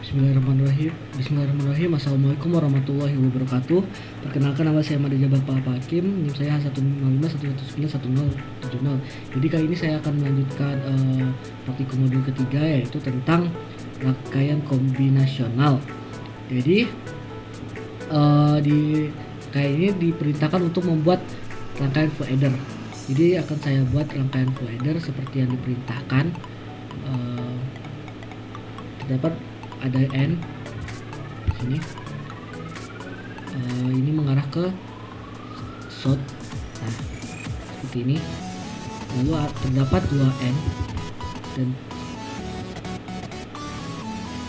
Bismillahirrahmanirrahim. Bismillahirrahmanirrahim. Assalamualaikum warahmatullahi wabarakatuh. Perkenalkan, nama saya Mada Jabar Pak Hakim. NIM saya 10511911070. Jadi kali ini saya akan melanjutkan praktikum modul ketiga, yaitu tentang rangkaian kombinasional. Jadi di kayak ini diperintahkan untuk membuat rangkaian full adder. Jadi akan saya buat rangkaian full adder seperti yang diperintahkan. Terdapat ada N sini, ini mengarah ke short, nah seperti ini. Lalu terdapat 2 N dan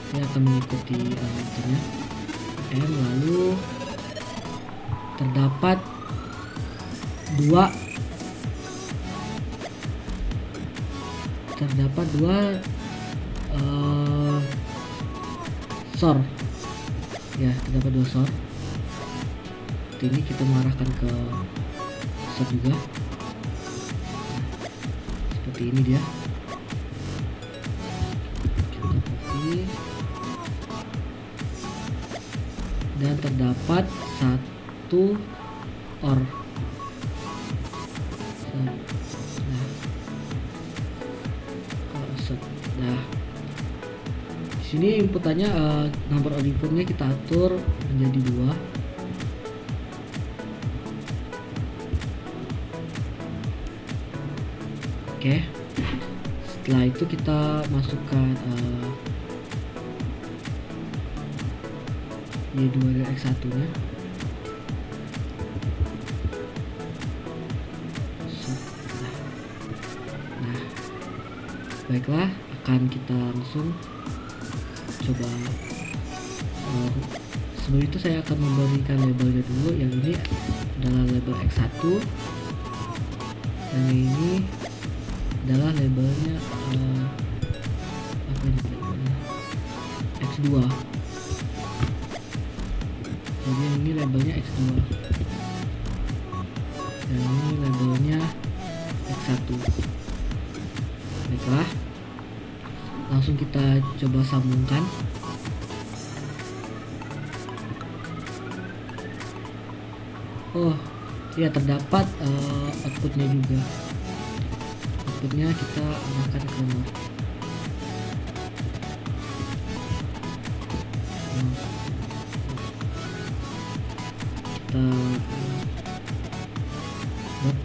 saya akan mengikuti itunya N. Lalu terdapat 2 SOR ya, terdapat 2 SOR. Ini kita mengarahkan ke SOR juga, seperti ini dia. Kita copy dan terdapat 1 OR. Nah, di sini inputannya number of inputnya kita atur menjadi 2. Oke. Setelah itu kita masukkan Y2 dan X1 nya. Nah, baiklah, akan kita langsung coba. Sebelum itu saya akan memberikan labelnya dulu. Yang ini adalah label X1 dan ini adalah labelnya apa ini labelnya? X2. Jadi yang ini labelnya X2 dan ini labelnya X1. Baiklah, langsung kita coba sambungkan. Oh ya, terdapat outputnya juga. Outputnya kita arahkan ke north. Kita buat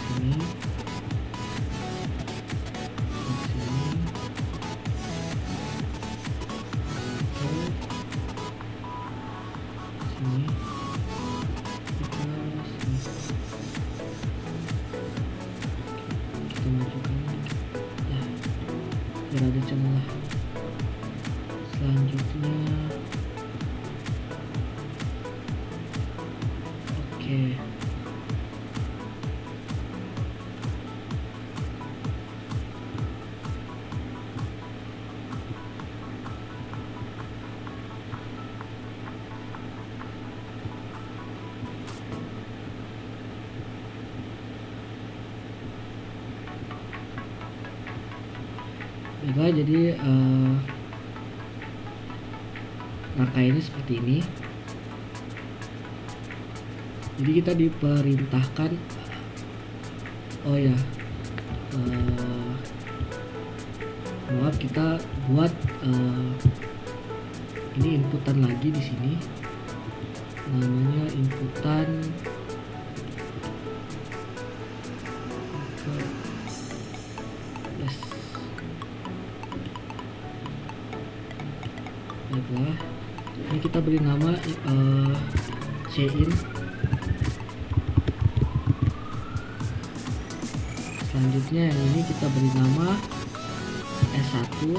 sini. Biar ada celah. Selanjutnya oke. Baiklah, jadi rangkaiannya seperti ini. Jadi kita diperintahkan, oh ya, maaf, kita buat ini inputan lagi di sini, namanya inputan yes. Baiklah, ini kita beri nama cin. Selanjutnya yang ini kita beri nama S1.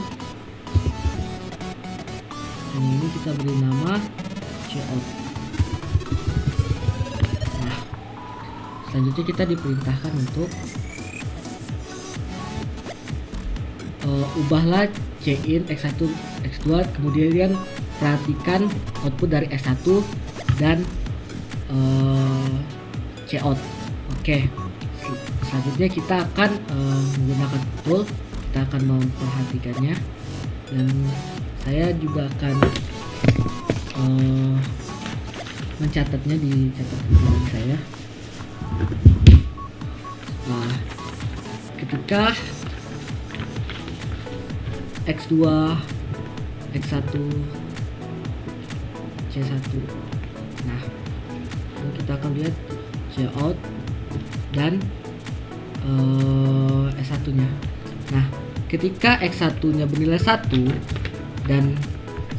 Yang ini kita beri nama cout. Nah, selanjutnya kita diperintahkan untuk ubahlah cin X1 X2, kemudian perhatikan output dari S1 dan cout. Oke. Selanjutnya kita akan menggunakan tool kita akan memperhatikannya, dan saya juga akan mencatatnya di catatan saya. Nah, ketika X2, X1, C1. Nah, kita akan lihat Cout dan S1 nya. Nah, ketika X1 nya bernilai 1 dan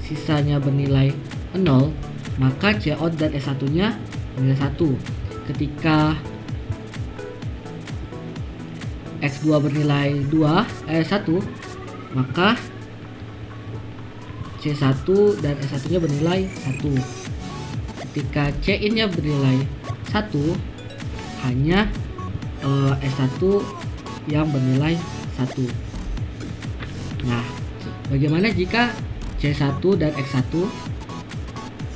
sisanya bernilai 0, maka Cout dan S1 nya bernilai 1. Ketika X2 bernilai 1, maka C1 dan S1 nya bernilai 1. Ketika Cin nya bernilai 1, hanya S1 yang bernilai 1. Nah, bagaimana jika C1 dan X1?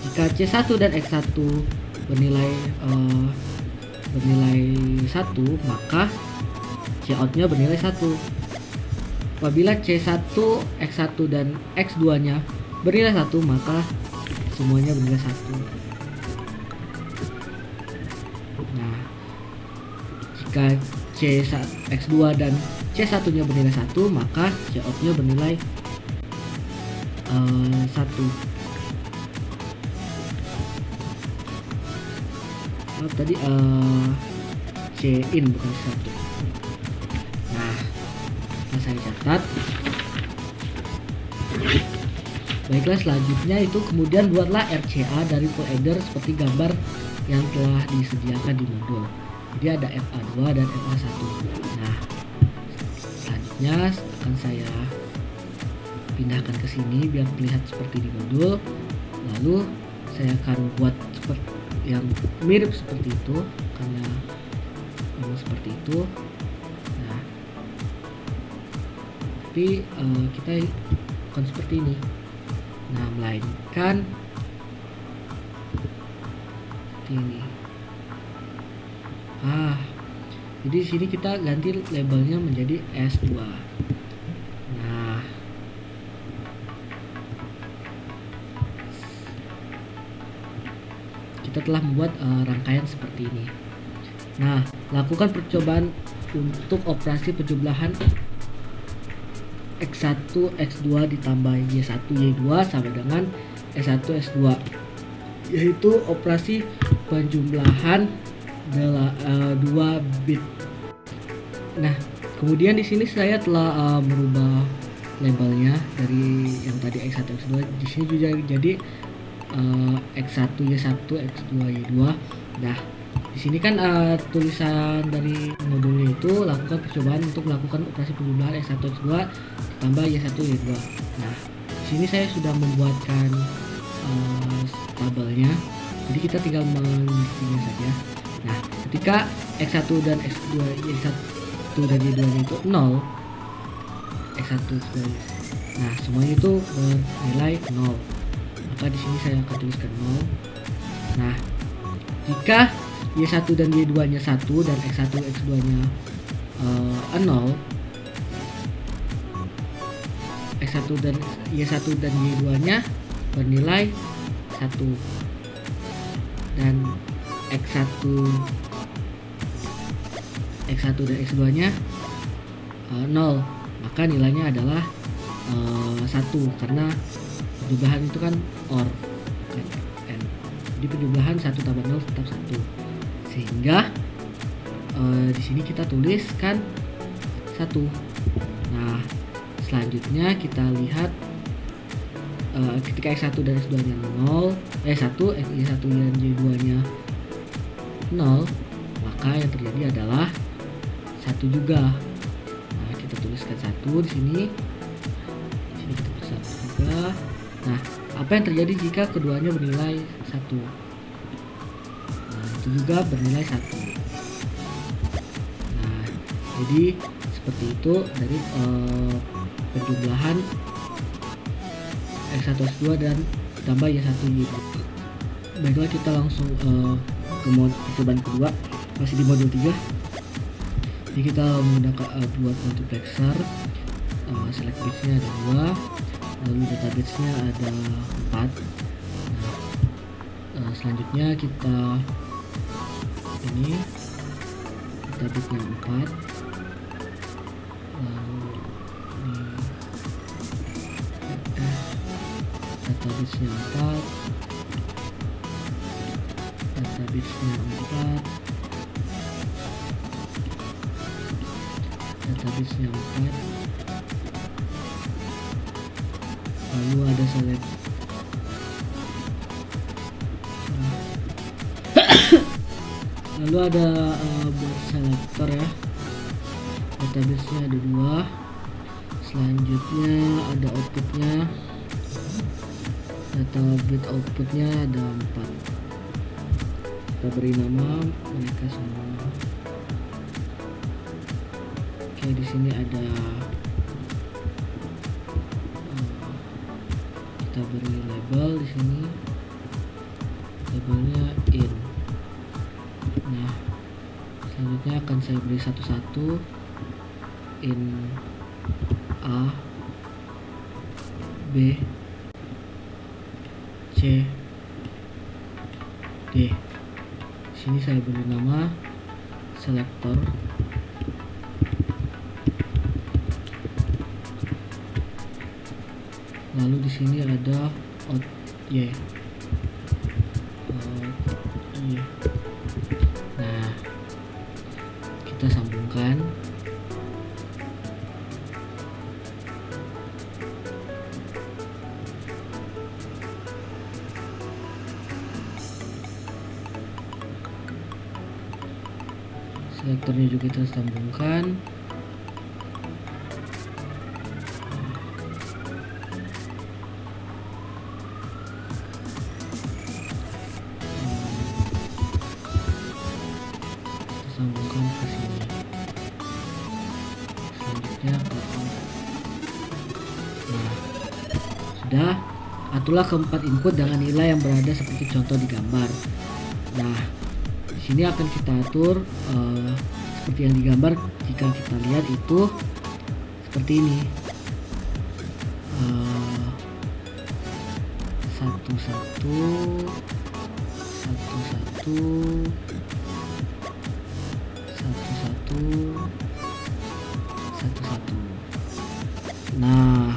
Jika C1 dan X1 bernilai 1, maka Cout nya bernilai 1. Apabila C1, X1 dan X2 nya bernilai 1, maka semuanya bernilai 1. Nah, jika X2 dan C1 nya bernilai 1, maka Cout nya bernilai 1. Tadi Cin bukan 1. Nah, saya catat. Baiklah, selanjutnya itu kemudian buatlah RCA dari full adder seperti gambar yang telah disediakan di modul. Jadi ada FA2 dan FA1. Nah, selanjutnya akan saya pindahkan ke sini biar terlihat seperti di modul. Lalu saya akan buat seperti yang mirip seperti itu, karena memang seperti itu. Nah, tapi kita bukan seperti ini. Nah, melainkan seperti ini. Jadi di sini kita ganti labelnya menjadi S2. Nah, kita telah membuat rangkaian seperti ini. Nah, lakukan percobaan untuk operasi penjumlahan X1, X2 ditambah Y1, Y2 sama dengan S1, S2, yaitu operasi penjumlahan 2 bit. Nah, kemudian di sini saya telah merubah labelnya dari yang tadi X1, X2. Di sini juga jadi X1, Y1, X2, Y2. Nah, di sini kan tulisan dari modulnya itu lakukan percobaan untuk melakukan operasi penjumlahan X1, X2 ditambah Y1, Y2. Nah, di sini saya sudah membuatkan tabelnya. Jadi kita tinggal mengisinya saja. Nah, ketika X1 dan X2, Y1 dan Y2 nya itu 0, X1, X2, nah semuanya itu bernilai 0. Maka di sini saya akan tuliskan 0. Nah, jika Y1 dan Y2 nya 1 dan X1, X2 nya 0, X1 dan Y1 dan Y2 nya bernilai 1 dan X1 dan X2 nya 0, maka nilainya adalah 1 karena penjumlahan itu kan OR kan, N. Jadi penjumlahan 1 tambah 0 tetap 1, sehingga di sini kita tuliskan 1. Nah, selanjutnya kita lihat ketika X1 dan X2 nya 1, Y1 dan Y2 nya 0, maka yang terjadi adalah 1 juga. Nah, kita tuliskan 1 di sini. Di sini kita tulis 1 juga. Nah, apa yang terjadi jika keduanya bernilai 1? Nah, itu juga bernilai 1. Nah, jadi seperti itu dari penjumlahan X1, X2 dan tambah Y1, Y2. Baiklah, kita langsung ke percobaan kedua, masih di modul 3. Jadi kita menggunakan buat multiplexer. select bits-nya ada 2, lalu database-nya ada 4. Selanjutnya kita ini database-nya 4, lalu ini database-nya 4, database-nya 4, database-nya 4, lalu ada select lalu ada buat selector ya, database-nya ada 2. Selanjutnya ada outputnya, data bit outputnya ada 4. Kita beri nama mereka semua. Oke, di sini ada kita beri label di sini, labelnya in. Nah, selanjutnya akan saya beri satu-satu, in A, B, C, D. Di sini saya beri nama selector. Lalu di sini ada out Y. Nah, kita sambungkan. Selektornya juga kita sambungkan. Sambungkan ke sini. Selanjutnya ke nah, sudah. Aturlah keempat input dengan nilai yang berada seperti contoh di gambar. Nah, di sini akan kita atur seperti yang digambar. Jika kita lihat itu seperti ini, 1 1 Nah,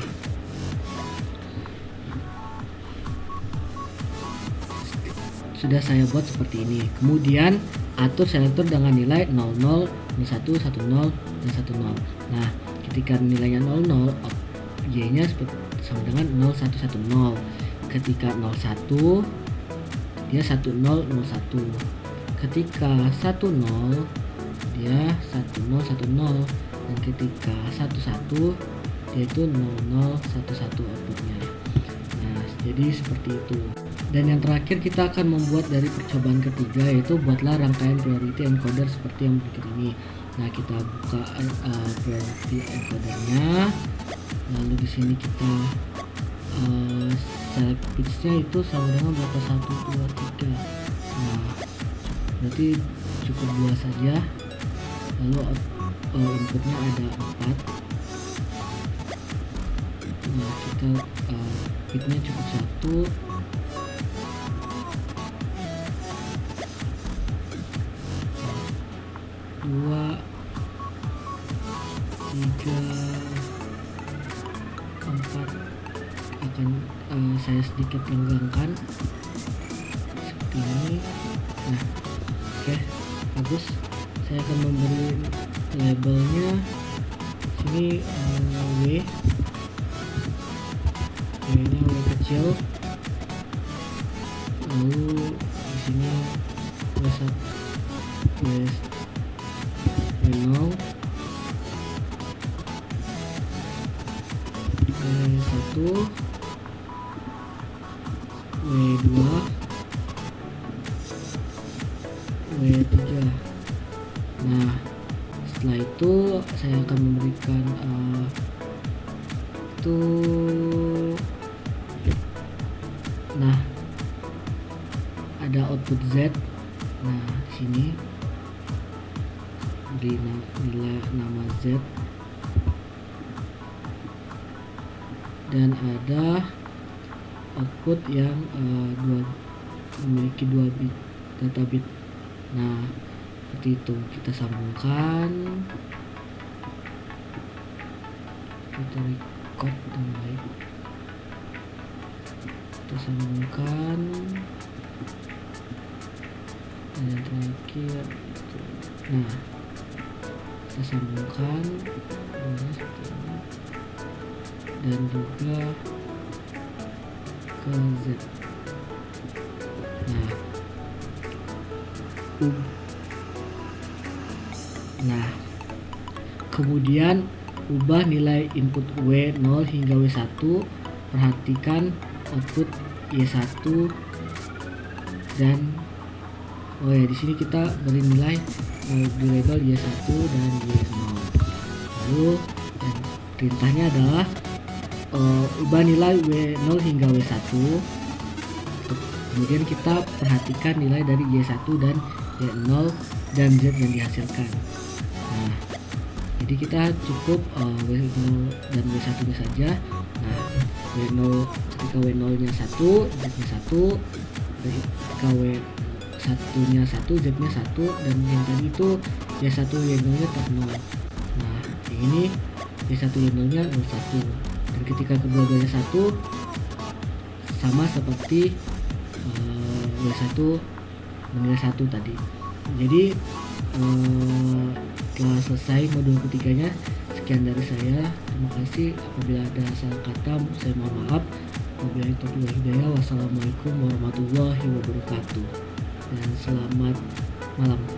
sudah saya buat seperti ini. Kemudian atur selektor dengan nilai 00, 01, 10, dan 10. Nah, ketika nilainya 00, Y-nya sama dengan 0110. Ketika 01, dia 1001. Ketika 10, dia 1010. Dan ketika 11, dia itu 0011 outputnya. Nah, jadi seperti itu. Dan yang terakhir kita akan membuat dari percobaan ketiga, yaitu buatlah rangkaian priority encoder seperti yang berikut ini. Nah, kita buka priority encodernya, lalu di sini kita select bits-nya itu sama dengan berapa, 1, 2, 3. Nah, berarti cukup 2 saja. Lalu inputnya ada 4. Nah, kita bitnya cukup 1. 2, 3, 4. Akan saya sedikit lenggangkan seperti ini. Nah, oke, bagus. Saya akan memberi labelnya sini W. W-nya W kecil. Lalu di sini W1, W0, W1, W2, W3. Nah, setelah itu saya akan memberikan nah, ada output Z. Nah, di sini di nilai nama Z. dan ada output yang memiliki 2 bit data bit. Nah, seperti itu. Kita sambungkan, kita record dengan baik, kita sambungkan, dan yang terakhir itu. Nah, kita sambungkan dan juga ke Z. Nah, kemudian ubah nilai input W0 hingga W1. Perhatikan output Y1 dan di sini kita beri nilai di label Y1 dan Y0. Lalu perintahnya adalah ubah nilai W0 hingga W1. Kemudian kita perhatikan nilai dari Y1 dan Y0 dan Z yang dihasilkan. Nah, jadi kita cukup W0 dan W1 nya saja. Nah, W0 ketika W0 nya 1, Z nya 1, ketika W1 nya 1, Z nya 1, dan yang tadi itu Y1 Y0 nya tetap 0. Nah, yang ini Y1 Y0 nya 01, dan ketika kedua-duanya 1 sama seperti W1 menilai 1 tadi. Jadi telah selesai modul ketiganya. Sekian dari saya. Terima kasih. Apabila ada salah kata, saya mohon maaf. Wabillahi taufiq wal hidayah. Wassalamualaikum warahmatullahi wabarakatuh. Dan selamat malam.